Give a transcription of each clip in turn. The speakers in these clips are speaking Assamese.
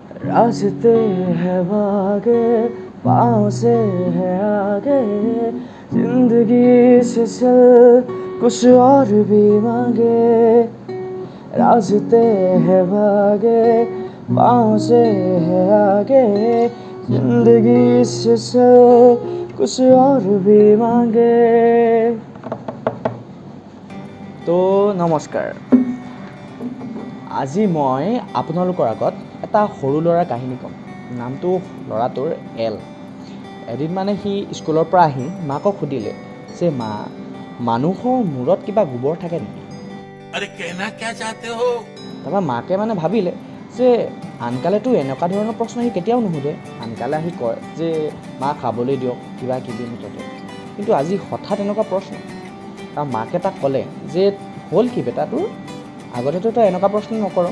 रास्ते हैं भागे पाँव से है आगे जिंदगी से चल कुछ और भी मांगे रास्ते हैं भागे पाँव से है आगे जिंदगी से चल कुछ और भी मांगे। তো নমস্কাৰ, আজি মই আপোনালোকৰ আগত এটা সৰু ল'ৰাৰ কাহিনী ক'ম। নামটো ল'ৰাটোৰ এল। এদিন মানে সি স্কুলৰ পৰা আহি মাকক সুধিলে যে মা, মানুহৰ মূৰত কিবা গোবৰ থাকে নেকি? তাৰপৰা মাকে মানে ভাবিলে যে আনকালেতো এনেকুৱা ধৰণৰ প্ৰশ্ন সি কেতিয়াও নুসুধে। আনকালে আহি কয় যে মা খাবলৈ দিয়ক কিবা কিবি মুঠতে, কিন্তু আজি হঠাৎ এনেকুৱা প্ৰশ্ন। তাৰ মাকে তাক ক'লে যে হ'ল কি বেটা তোৰ, আগতেতো তই এনেকুৱা প্ৰশ্ন নকৰ।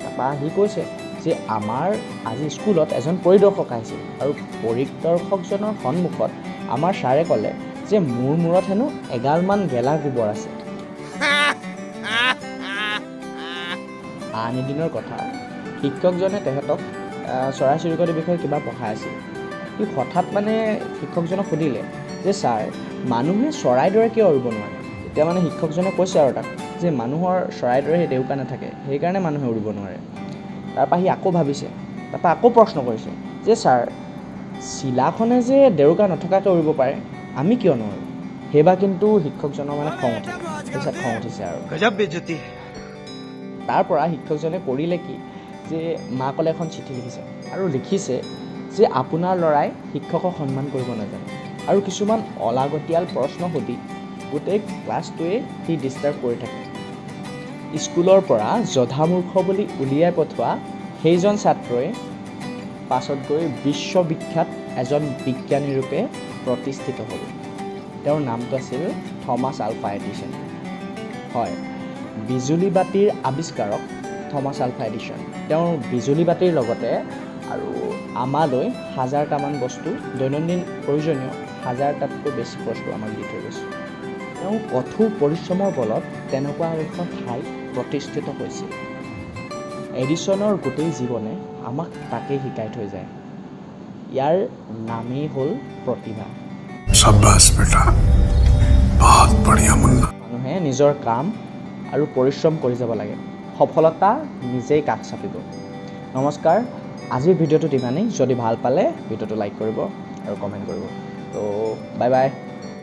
তাৰপৰা সি কৈছে যে আমাৰ আজি স্কুলত এজন পৰিদৰ্শক আহিছিল আৰু পৰিদৰ্শকজনৰ সন্মুখত আমাৰ ছাৰে ক'লে যে মোৰ মূৰত হেনো এগালমান গেলা গোবৰ আছে। আন এদিনৰ কথা, শিক্ষকজনে তেহেঁতক চৰাই চিৰিকটিৰ বিষয়ে কিবা পঢ়াই আছিল। সি হঠাৎ মানে শিক্ষকজনক সুধিলে যে ছাৰ, মানুহে চৰাইৰ দৰে কিয় উৰিব নোৱাৰে? তেতিয়া মানে শিক্ষকজনে কৈছে আৰু তাক যে মানুহৰ চৰাইৰ দৰে সেই ডেউকা নাথাকে, সেইকাৰণে মানুহে উৰিব নোৱাৰে। তাৰপৰা সি আকৌ ভাবিছে, তাৰপৰা আকৌ প্ৰশ্ন কৰিছে যে ছাৰ, চিলাখনে যে ডেউকা নথকাকৈ উৰিব পাৰে, আমি কিয় নোৱাৰোঁ? সেইবাৰ কিন্তু শিক্ষকজনৰ মানে খং উঠিছে আৰু তাৰ পৰা শিক্ষকজনে কৰিলে কি যে মাকলৈ এখন চিঠি লিখিছে আৰু লিখিছে যে আপোনাৰ ল'ৰাই শিক্ষকক সন্মান কৰিব নাজানে আৰু কিছুমান অলাগতিয়াল প্ৰশ্ন সুধি গোটেই ক্লাছটোৱে সি ডিষ্টাৰ্ব কৰি থাকে। স্কুলৰ পৰা জধামূৰ্খ বুলি উলিয়াই পঠোৱা সেইজন ছাত্ৰই পাছত গৈ বিশ্ববিখ্যাত এজন বিজ্ঞানী ৰূপে প্ৰতিষ্ঠিত হ'ল। তেওঁৰ নামটো আছিল থমাছ আলভা এডিছন। হয়, বিজুলী বাতিৰ আৱিষ্কাৰক থমাছ আলভা এডিছন। তেওঁৰ বিজুলী বাতিৰ লগতে আৰু আমালৈ হাজাৰটামান বস্তু, দৈনন্দিন প্ৰয়োজনীয় হাজাৰটাতকৈ বেছি বস্তু আমাক দি থৈ গৈছে। তেওঁ কঠোৰ পৰিশ্ৰমৰ বলত তেনেকুৱা এখন ঠাইত প্ৰতিষ্ঠিত হৈছিল। এডিছনৰ গোটেই জীৱনে আমাক তাকেই শিকাই থৈ যায়। ইয়াৰ নামেই হ'ল প্ৰতিভা। মানুহে নিজৰ কাম আৰু পৰিশ্ৰম কৰি যাব লাগে, সফলতা নিজেই কাষ চাপিব। নমস্কাৰ, আজিৰ ভিডিঅ'টোত ইমানেই। যদি ভাল পালে ভিডিঅ'টো লাইক কৰিব আৰু কমেণ্ট কৰিব। তো বাই বাই।